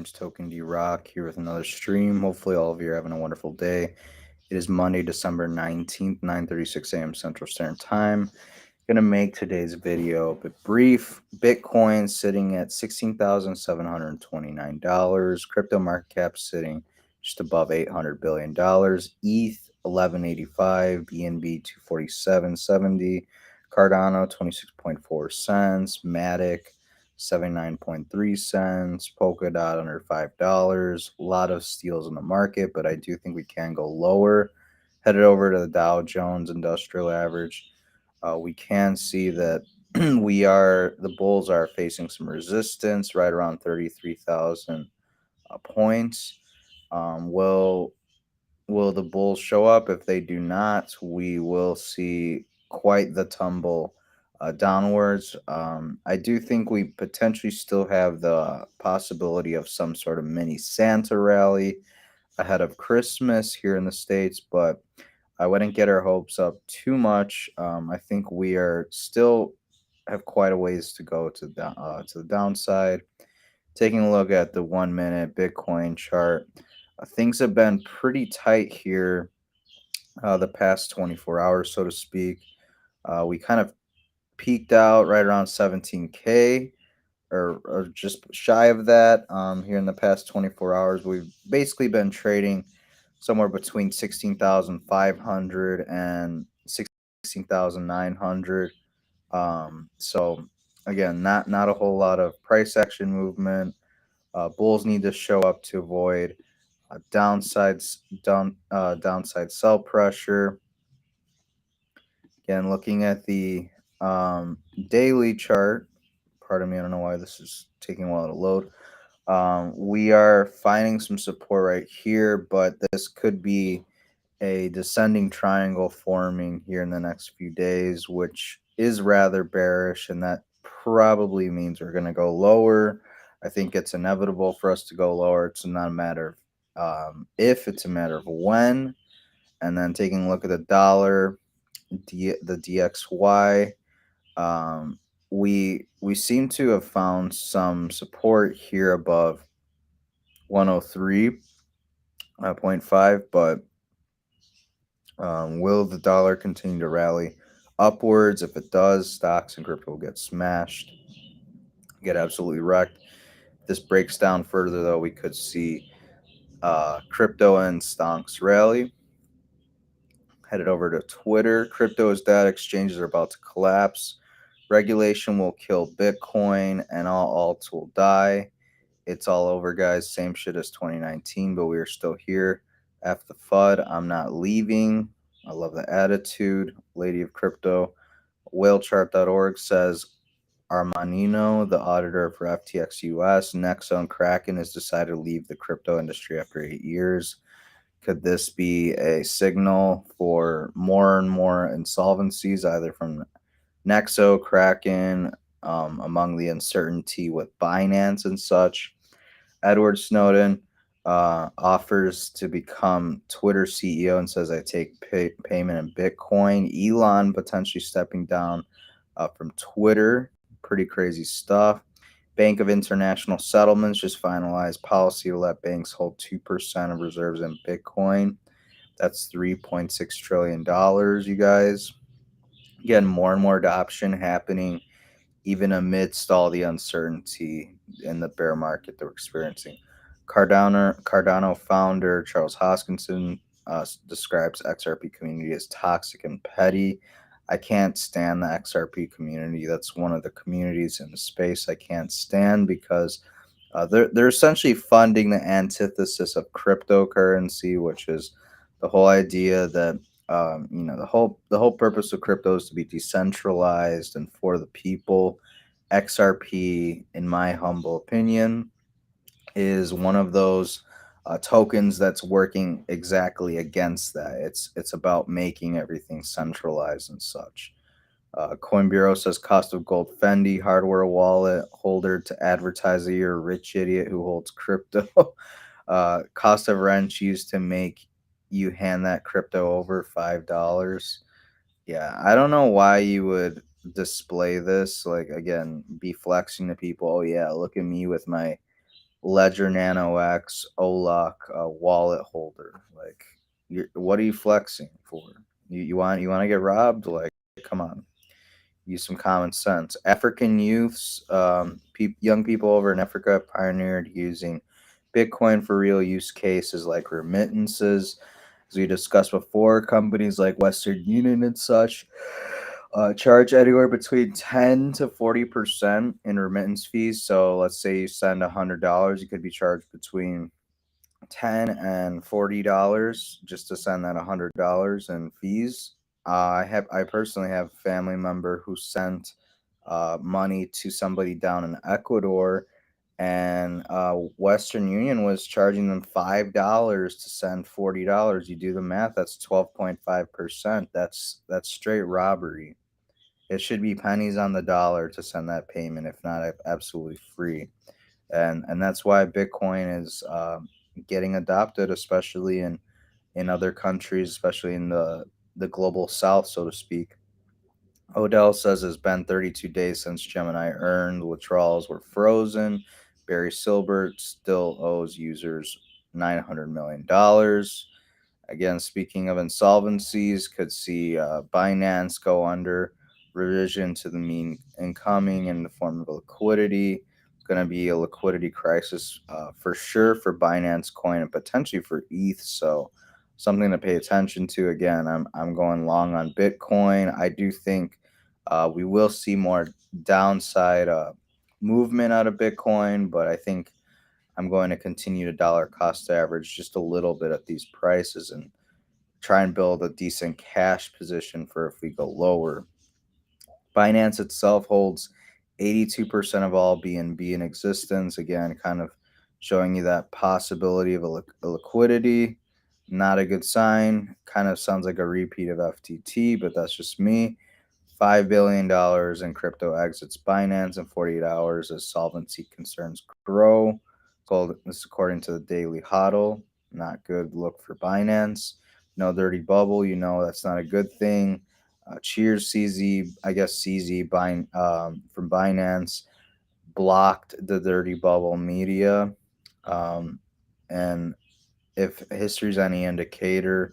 name's Token D Rock here with another stream. Hopefully, all of you are having a wonderful day. It is Monday, December 19th, 9:36 a.m. Central Standard Time. Gonna make today's video a bit brief. Bitcoin sitting at $16,729. Crypto market cap sitting just above $800 billion. ETH 1185, BNB 247.70, Cardano 26.4 cents, Matic 79.3 cents, Polkadot under $5. A lot of steals in the market, but I do think we can go lower. Headed over to the Dow Jones Industrial Average. We can see that the bulls are facing some resistance right around 33,000 points. Will the bulls show up? If they do not, we will see quite the tumble downwards. I do think we potentially still have the possibility of some sort of mini Santa rally ahead of Christmas here in the States, but I wouldn't get our hopes up too much. I think we are still have quite a ways to go to the downside. Taking a look at the 1 minute Bitcoin chart, things have been pretty tight here the past 24 hours, so to speak. We kind of peaked out right around 17K or just shy of that here in the past 24 hours. We've basically been trading somewhere between 16,500 and 16,900. So again, not a whole lot of price action movement. Bulls need to show up to avoid downside sell pressure. Again, looking at the daily chart. Pardon me, I don't know why this is taking a while to load. We are finding some support right here, but this could be a descending triangle forming here in the next few days, which is rather bearish, and that probably means we're going to go lower. I think it's inevitable for us to go lower. It's not a matter of if, it's a matter of when. And then taking a look at the dollar, the DXY, we seem to have found some support here above 103.5, but will the dollar continue to rally upwards? If it does, stocks and crypto will get smashed, get absolutely wrecked. If this breaks down further, though, we could see crypto and stonks rally. Headed over to Twitter. Crypto is dead. Exchanges are about to collapse. Regulation will kill Bitcoin and all alts will die. It's all over, guys. Same shit as 2019, but we are still here. F the FUD. I'm not leaving. I love the attitude. Lady of Crypto. Whalechart.org says Armanino, the auditor for FTX US, Nexo, and Kraken has decided to leave the crypto industry after 8 years. Could this be a signal for more and more insolvencies, either from Nexo, Kraken, among the uncertainty with Binance and such? Edward Snowden offers to become Twitter CEO and says, I take payment in Bitcoin. Elon potentially stepping down from Twitter. Pretty crazy stuff. Bank of International Settlements just finalized policy to let banks hold 2% of reserves in Bitcoin. That's $3.6 trillion, you guys. Again, more and more adoption happening even amidst all the uncertainty in the bear market that we're experiencing. Cardano founder Charles Hoskinson describes XRP community as toxic and petty. I can't stand the XRP community. That's one of the communities in the space I can't stand because they're essentially funding the antithesis of cryptocurrency, which is the whole idea that the whole purpose of crypto is to be decentralized and for the people. XRP, in my humble opinion, is one of those tokens that's working exactly against that. It's about making everything centralized and such. Coin Bureau says cost of gold Fendi hardware wallet holder to advertise that you're a rich idiot who holds crypto. Cost of rent used to make you hand that crypto over $5. Yeah, I don't know why you would display this. Like, again, be flexing to people. Oh yeah, look at me with my Ledger Nano X OLOC wallet holder. Like, what are you flexing for? You want to get robbed? Like, come on, use some common sense. African youths, young people over in Africa pioneered using Bitcoin for real use cases like remittances. As we discussed before, companies like Western Union and such charge anywhere between 10 to 40% in remittance fees. So let's say you send $100, you could be charged between $10 and $40 just to send that $100 in fees. I personally have a family member who sent money to somebody down in Ecuador, and Western Union was charging them $5 to send $40. You do the math, that's 12.5%. That's straight robbery. It should be pennies on the dollar to send that payment, if not absolutely free. And that's why Bitcoin is getting adopted, especially in other countries, especially in the global south, so to speak. Odell says it's been 32 days since Gemini earned. Withdrawals were frozen. Barry Silbert still owes users $900 million. Again, speaking of insolvencies, could see Binance go under, revision to the mean incoming in the form of a liquidity. It's going to be a liquidity crisis for sure for Binance Coin and potentially for ETH. So something to pay attention to. Again, I'm going long on Bitcoin. I do think we will see more downside movement out of Bitcoin, but I think I'm going to continue to dollar cost average just a little bit at these prices and try and build a decent cash position for if we go lower. Binance itself holds 82% of all BNB in existence. Again, kind of showing you that possibility of a liquidity. Not a good sign. Kind of sounds like a repeat of FTT, but that's just me. $5 billion in crypto exits Binance in 48 hours as solvency concerns grow. So this is according to the Daily Hodl. Not good look for Binance. No dirty bubble. That's not a good thing. Cheers, CZ. I guess CZ from Binance blocked the dirty bubble media. And if history's any indicator,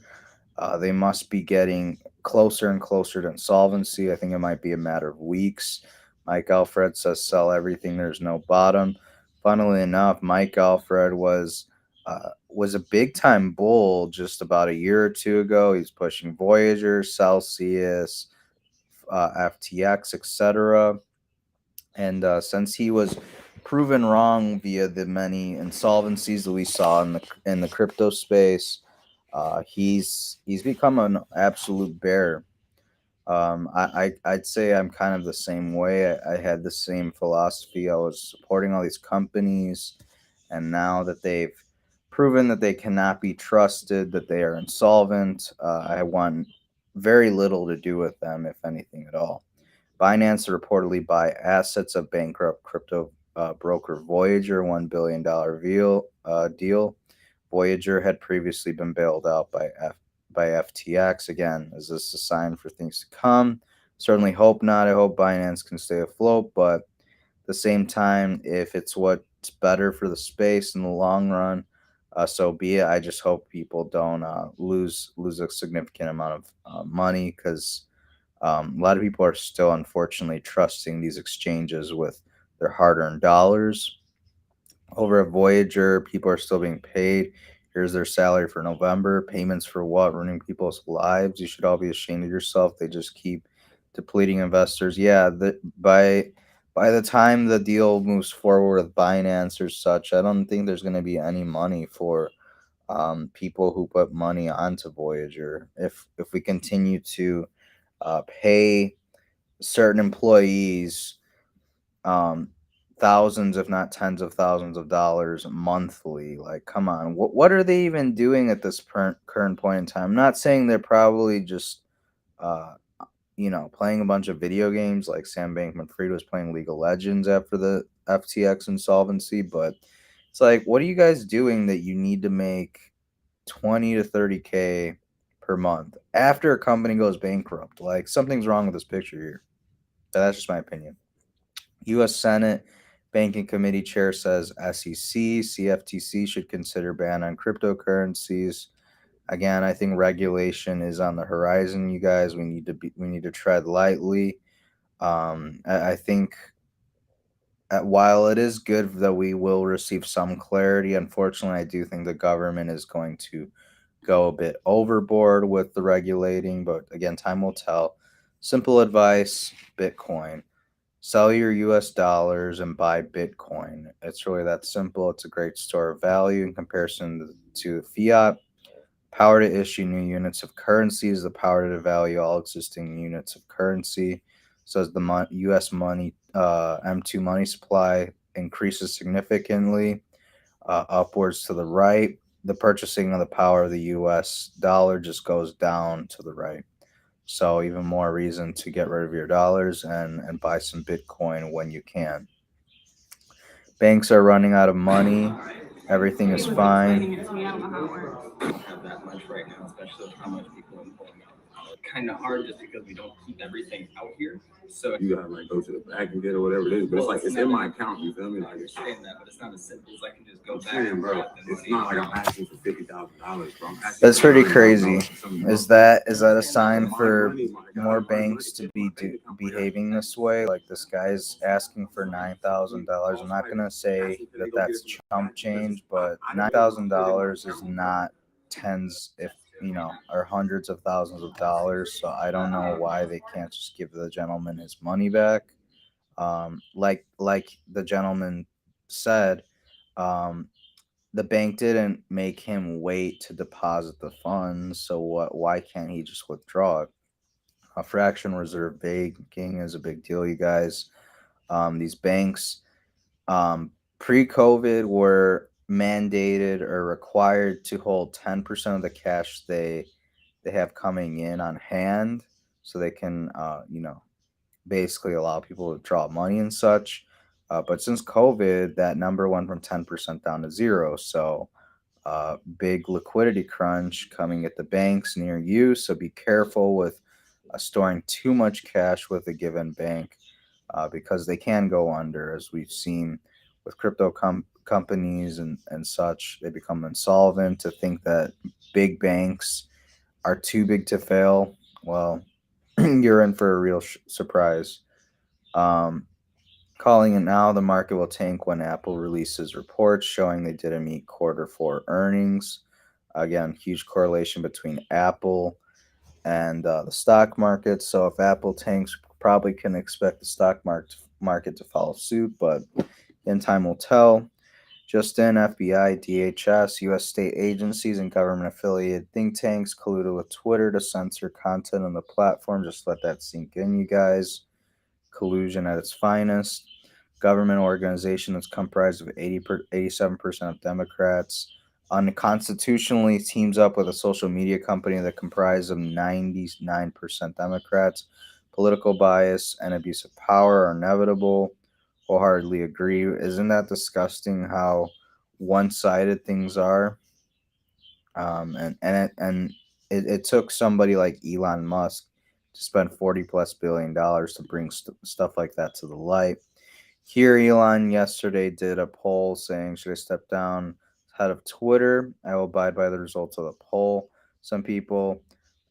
they must be getting closer and closer to insolvency. I think it might be a matter of weeks. Mike Alfred says sell everything. There's no bottom. Funnily enough, Mike Alfred was a big time bull just about a year or two ago. He's pushing Voyager, Celsius, FTX, etc. And since he was proven wrong via the many insolvencies that we saw in the crypto space, he's become an absolute bear. I'd say I'm kind of the same way. I had the same philosophy. I was supporting all these companies, and now that they've proven that they cannot be trusted, that they are insolvent, I want very little to do with them, if anything at all. Binance reportedly buy assets of bankrupt crypto broker Voyager, $1 billion deal. Voyager had previously been bailed out by FTX. Again, is this a sign for things to come? Certainly hope not. I hope Binance can stay afloat, but at the same time, if it's what's better for the space in the long run, so be it. I just hope people don't lose a significant amount of money, because a lot of people are still unfortunately trusting these exchanges with their hard-earned dollars. Over at Voyager, people are still being paid. Here's their salary for November. Payments for what? Ruining people's lives. You should all be ashamed of yourself. They just keep depleting investors. Yeah, by the time the deal moves forward with Binance or such, I don't think there's going to be any money for people who put money onto Voyager. If we continue to pay certain employees um, thousands, if not tens of thousands of dollars monthly. Like, come on, what are they even doing at this current point in time? I'm not saying they're probably just, uh, playing a bunch of video games like Sam Bankman-Fried was playing League of Legends after the FTX insolvency, but it's like, what are you guys doing that you need to make 20 to 30K per month after a company goes bankrupt? Like, something's wrong with this picture here. But that's just my opinion. U.S. Senate Banking Committee Chair says SEC, CFTC should consider ban on cryptocurrencies. Again, I think regulation is on the horizon, you guys. We need to tread lightly. I think while it is good that we will receive some clarity, unfortunately, I do think the government is going to go a bit overboard with the regulating. But again, time will tell. Simple advice: Bitcoin. Sell your US dollars and buy Bitcoin. It's really that simple. It's a great store of value in comparison to fiat. Power to issue new units of currency is the power to value all existing units of currency. So as the U.S. money M2 money supply increases significantly upwards to the right, the purchasing of the power of the U.S. dollar just goes down to the right. So even more reason to get rid of your dollars and buy some Bitcoin when you can. Banks are running out of money. Everything is fine. You gotta like go to the bank and get or whatever it is. But it's like it's in my account. You feel me? Like it's saying, bro. It's not like I'm asking for $50,000, bro. I'm asking That's for pretty $100,000 crazy. for something, bro. Is that a sign My for money, my God, more my money. banks to be behaving this way? Like this guy's asking for $9,000. I'm not gonna say that that's chump change, but $9,000 is not tens, if or hundreds of thousands of dollars. So I don't know why they can't just give the gentleman his money back. Like the gentleman said, um, the bank didn't make him wait to deposit the funds, so why can't he just withdraw it? A fractional reserve banking is a big deal, you guys. These banks, pre-COVID, were mandated or required to hold 10% of the cash they have coming in on hand, so they can basically allow people to draw money and such. But since COVID, that number went from 10% down to zero. So big liquidity crunch coming at the banks near you. So be careful with storing too much cash with a given bank because they can go under, as we've seen with companies and such. They become insolvent. To think that big banks are too big to fail, well, you're in for a real surprise. Um, Calling it now, the market will tank when Apple releases reports showing they didn't meet quarter four earnings. Again, huge correlation between Apple and the stock market. So if Apple tanks, probably can expect the stock market to follow suit, but in time will tell. Just in, FBI, DHS, U.S. state agencies, and government affiliated think tanks colluded with Twitter to censor content on the platform. Just let that sink in, you guys. Collusion at its finest. Government organization that's comprised of 87% of Democrats. Unconstitutionally teams up with a social media company that comprises of 99% Democrats. Political bias and abuse of power are inevitable. Wholeheartedly agree. Isn't that disgusting how one-sided things are? It took somebody like Elon Musk to spend 40 plus $billion to bring stuff like that to the light. Here, Elon yesterday did a poll saying, should I step down as head of Twitter? I will abide by the results of the poll. Some people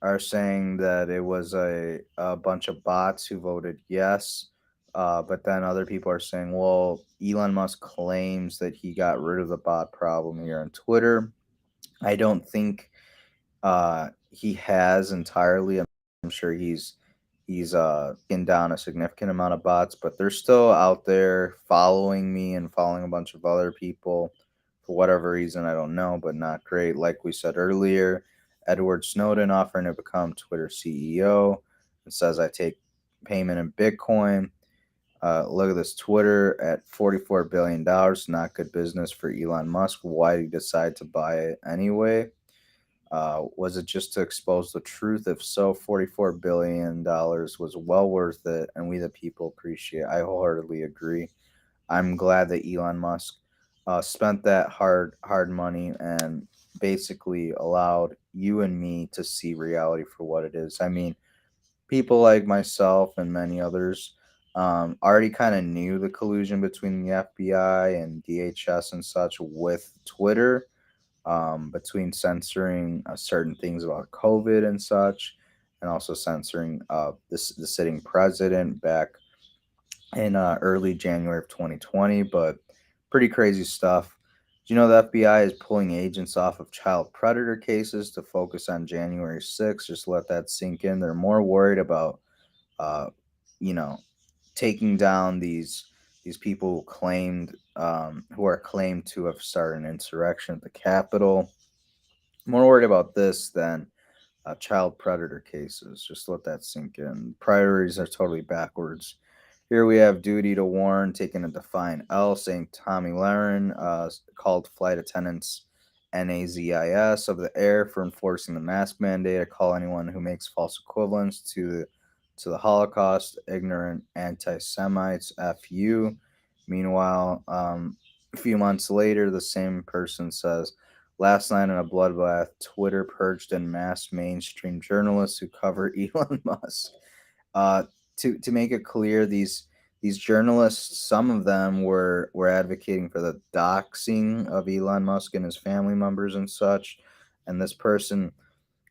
are saying that it was a bunch of bots who voted yes. But then other people are saying, well, Elon Musk claims that he got rid of the bot problem here on Twitter. I don't think he has entirely. I'm sure he's taken down a significant amount of bots, but they're still out there following me and following a bunch of other people for whatever reason. I don't know, but not great. Like we said earlier, Edward Snowden offering to become Twitter CEO. It says I take payment in Bitcoin. Look at this, Twitter at $44 billion. Not good business for Elon Musk. Why did he decide to buy it anyway? Was it just to expose the truth? If so, $44 billion was well worth it, and we the people appreciate it. I wholeheartedly agree. I'm glad that Elon Musk spent that hard money and basically allowed you and me to see reality for what it is. I mean, people like myself and many others already kind of knew the collusion between the FBI and DHS and such with Twitter, between censoring certain things about COVID and such, and also censoring the sitting president back in early January of 2020. But pretty crazy stuff. Do you know the FBI is pulling agents off of child predator cases to focus on January 6th? Just let that sink in. They're more worried about, uh, you know, taking down these people who are claimed to have started an insurrection at the Capitol. More worried about this than child predator cases. Just let that sink in. Priorities are totally backwards. Here we have duty to warn, taking a defiant L, saying Tommy Lahren called flight attendants NAZIS of the air for enforcing the mask mandate. I call anyone who makes false equivalents to the Holocaust ignorant anti-Semites. FU. Meanwhile, a few months later, the same person says, last night in a bloodbath, Twitter purged en masse mainstream journalists who cover Elon Musk. Uh, to make it clear, these journalists, some of them were advocating for the doxing of Elon Musk and his family members and such. And this person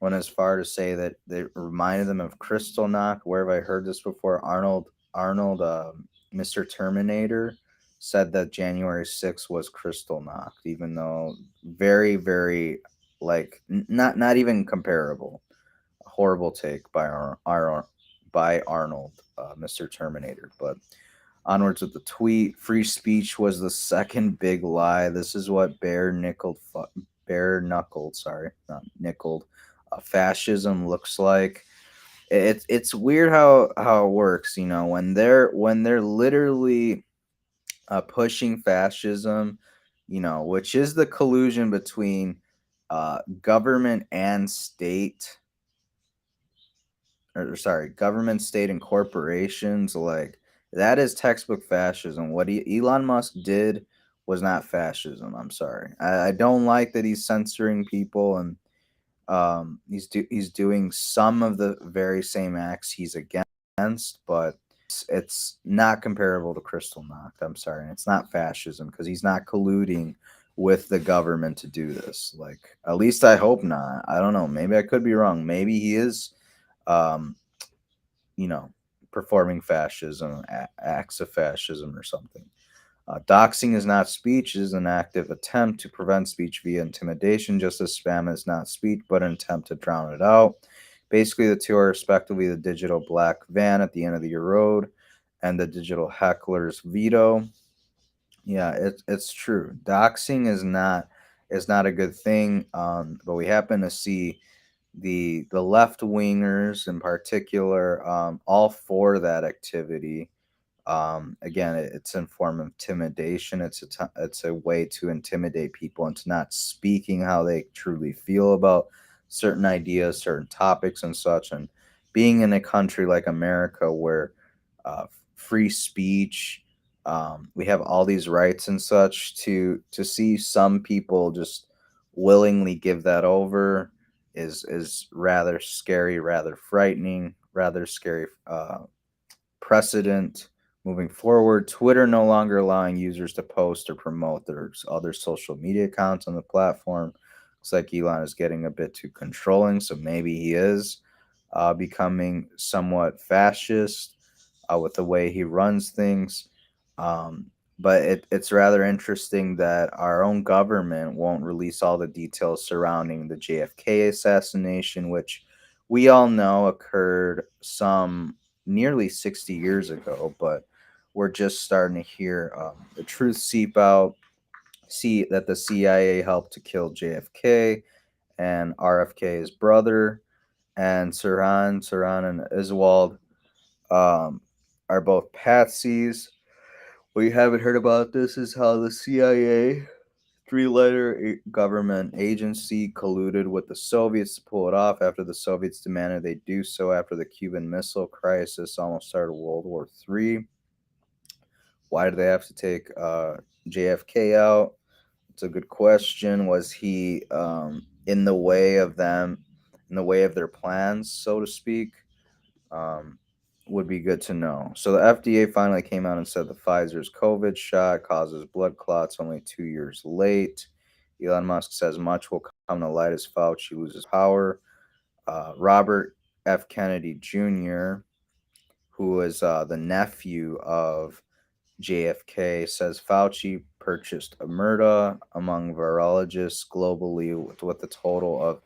went as far to say that they reminded them of Crystal Knock. Where have I heard this before? Arnold, Mr. Terminator, said that January 6th was Crystal Knock, even though very, very like not even comparable. A horrible take by by Arnold, Mr. Terminator. But onwards with the tweet. Free speech was the second big lie. This is what bare knuckled, sorry, not nickled, fascism looks like. It's weird how it works. When they're literally pushing fascism, which is the collusion between government and state, or sorry, government, state, and corporations. Like that is textbook fascism. What Elon Musk did was not fascism. I'm sorry. I don't like that he's censoring people, and he's doing some of the very same acts he's against, but it's not comparable to Crystal Knock. I'm sorry, and it's not fascism because he's not colluding with the government to do this. Like, at least I hope not. I don't know. Maybe I could be wrong. Maybe he is, um, you know, performing fascism, acts of fascism or something. Doxing is not speech, it is an active attempt to prevent speech via intimidation, just as spam is not speech, but an attempt to drown it out. Basically, the two are respectively the digital black van at the end of your road and the digital heckler's veto. Yeah, it's true. Doxing is not a good thing, but we happen to see the left wingers in particular all for that activity. Again, it's in form of intimidation. It's a way to intimidate people into not speaking how they truly feel about certain ideas, certain topics, and such. And being in a country like America where free speech, we have all these rights and such, to see some people just willingly give that over is rather scary, rather frightening, rather scary precedent moving forward. Twitter no longer allowing users to post or promote their other social media accounts on the platform. Looks like Elon is getting a bit too controlling, so maybe he is becoming somewhat fascist with the way he runs things. Um, but it's rather interesting that our own government won't release all the details surrounding the JFK assassination, which we all know occurred some nearly 60 years ago, but we're just starting to hear the truth seep out. See that the CIA helped to kill JFK and RFK's brother, and Sirhan and Iswald um, are both patsies. What you haven't heard about this is how the CIA, three-letter government agency, colluded with the Soviets to pull it off after the Soviets demanded they do so after the Cuban Missile Crisis almost started World War III. Why did they have to take JFK out? It's a good question. Was he in the way of them, in the way of their plans, so to speak? Um, would be good to know. So the FDA finally came out and said the Pfizer's COVID shot causes blood clots only 2 years late. Elon Musk says much will come to light as Fauci loses power. Robert F. Kennedy Jr., who is the nephew of JFK, says Fauci purchased Omerta among virologists globally with a total of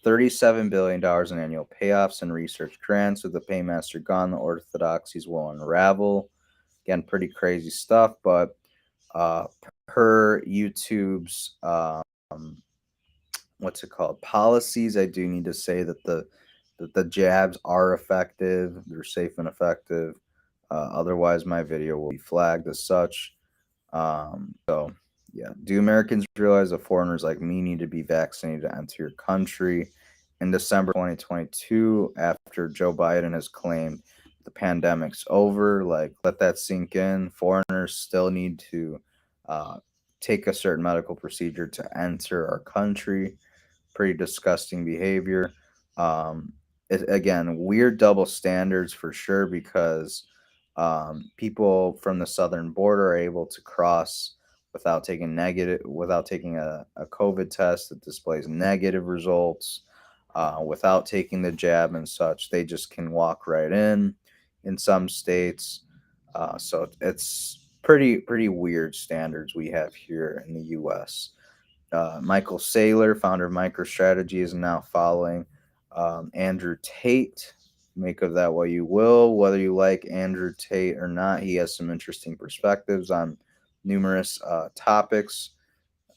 $37 billion in annual payoffs and research grants. With the paymaster gone, the orthodoxies will unravel. Again, pretty crazy stuff, but per YouTube's what's it called, policies, I do need to say that the jabs are effective, they're safe and effective. Otherwise, my video will be flagged as such. So, yeah. Do Americans realize that foreigners like me need to be vaccinated to enter your country? In December 2022, after Joe Biden has claimed the pandemic's over, like, let that sink in. Foreigners still need to uh, take a certain medical procedure to enter our country. Pretty disgusting behavior. Again, weird double standards for sure, because people from the southern border are able to cross without taking a COVID test that displays negative results, without taking the jab and such. They just can walk right in some states. So it's pretty weird standards we have here in the U.S. Michael Saylor, founder of MicroStrategy, is now following Andrew Tate. Make of that what you will. Whether you like Andrew Tate or not, he has some interesting perspectives on numerous topics.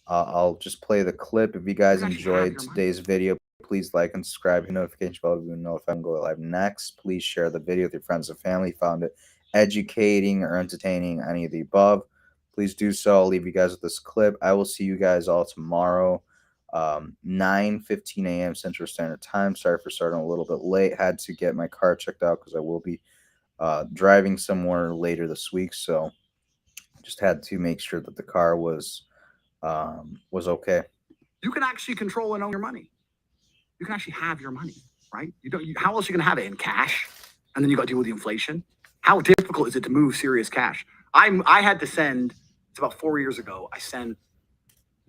I'll just play the clip. If you guys enjoyed today's video, please like and subscribe. Hit the notification bell to know if I can go live next. Please share the video with your friends and family. Found it educating or entertaining, any of the above. Please do so. I'll leave you guys with this clip. I will see you guys all tomorrow, 9:15 a.m. Central Standard Time. Sorry for starting a little bit late. Had to get my car checked out because I will be driving somewhere later this week. So just had to make sure that the car was okay. You can actually control and own your money. You can actually have your money, right? How else are you going to have it in cash? And then you got to deal with the inflation. How difficult is it to move serious cash? I had to send, it's about 4 years ago, I sent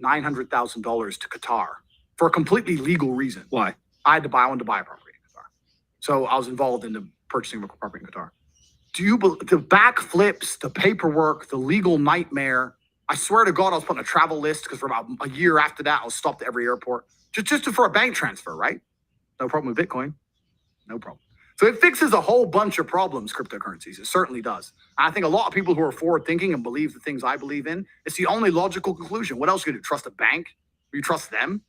$900,000 to Qatar for a completely legal reason. Why? I wanted to buy a property in Qatar. So I was involved in the purchasing of a property in Qatar. The backflips, the paperwork, the legal nightmare. I swear to God, I was put on a travel list because for about a year after that, I was stopped at every airport just for a bank transfer, right? No problem with Bitcoin. No problem. So it fixes a whole bunch of problems, cryptocurrencies. It certainly does. I think a lot of people who are forward thinking and believe the things I believe in, it's the only logical conclusion. What else are you going to do? Trust a bank? You trust them?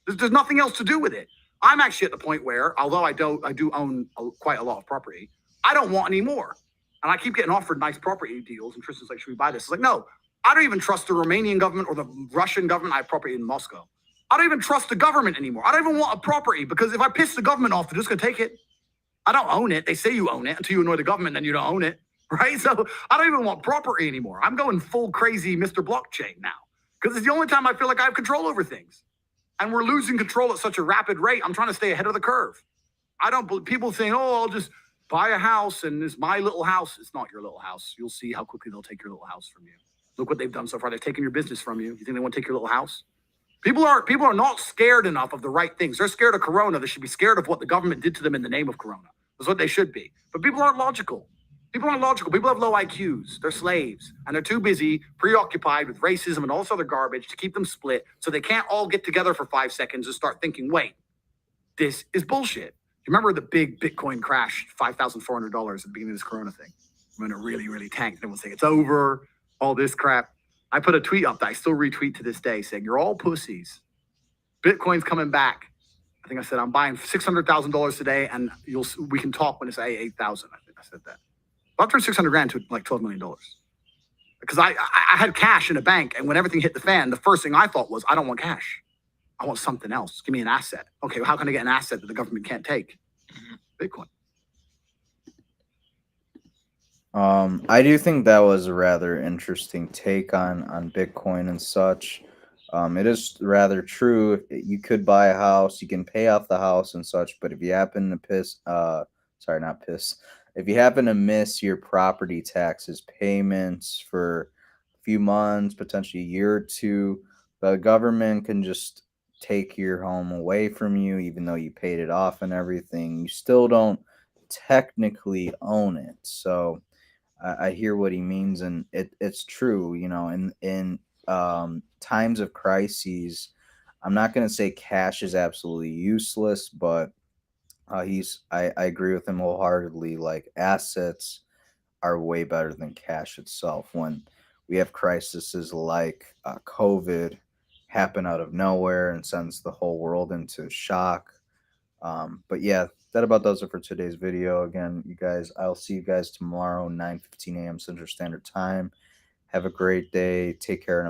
There's nothing else to do with it. I'm actually at the point where, although I do own quite a lot of property, I don't want any more. And I keep getting offered nice property deals. And Tristan's like, should we buy this? It's like, no, I don't even trust the Romanian government or the Russian government. I have property in Moscow. I don't even trust the government anymore. I don't even want a property because if I piss the government off, they're just going to take it. I don't own it. They say you own it until you annoy the government, then you don't own it, right? So I don't even want property anymore. I'm going full crazy Mr. Blockchain now because it's the only time I feel like I have control over things. And we're losing control at such a rapid rate. I'm trying to stay ahead of the curve. People saying, oh, I'll just buy a house and it's my little house. It's not your little house. You'll see how quickly they'll take your little house from you. Look what they've done so far. They've taken your business from you. You think they want to take your little house? People are not scared enough of the right things. They're scared of Corona. They should be scared of what the government did to them in the name of Corona. That's what they should be. But people aren't logical. People have low IQs. They're slaves. And they're too busy, preoccupied with racism and all this other garbage to keep them split. So they can't all get together for 5 seconds and start thinking, wait, this is bullshit. You remember the big Bitcoin crash, $5,400 at the beginning of this Corona thing? When it really, really tanked. Everyone's saying it's over, all this crap. I put a tweet up that I still retweet to this day saying, you're all pussies. Bitcoin's coming back. I think I said, I'm buying $600,000 today and we can talk when it's 8,000. I think I said that. Well, I turned 600 grand to like $12 million. Because I had cash in a bank, and when everything hit the fan, the first thing I thought was, I don't want cash. I want something else. Give me an asset. Okay, well, how can I get an asset that the government can't take? Bitcoin. I do think that was a rather interesting take on Bitcoin and such. It is rather true. You could buy a house, you can pay off the house and such, but if you happen to if you happen to miss your property taxes payments for a few months, potentially a year or two, the government can just take your home away from you, even though you paid it off and everything. You still don't technically own it. So I hear what he means, and it's true. In times of crises, I'm not going to say cash is absolutely useless, but I agree with him wholeheartedly. Like, assets are way better than cash itself. When we have crises like COVID happen out of nowhere and sends the whole world into shock. But yeah, that about does it for today's video. Again, you guys, I'll see you guys tomorrow, 9:15 a.m. Central Standard Time. Have a great day. Take care. And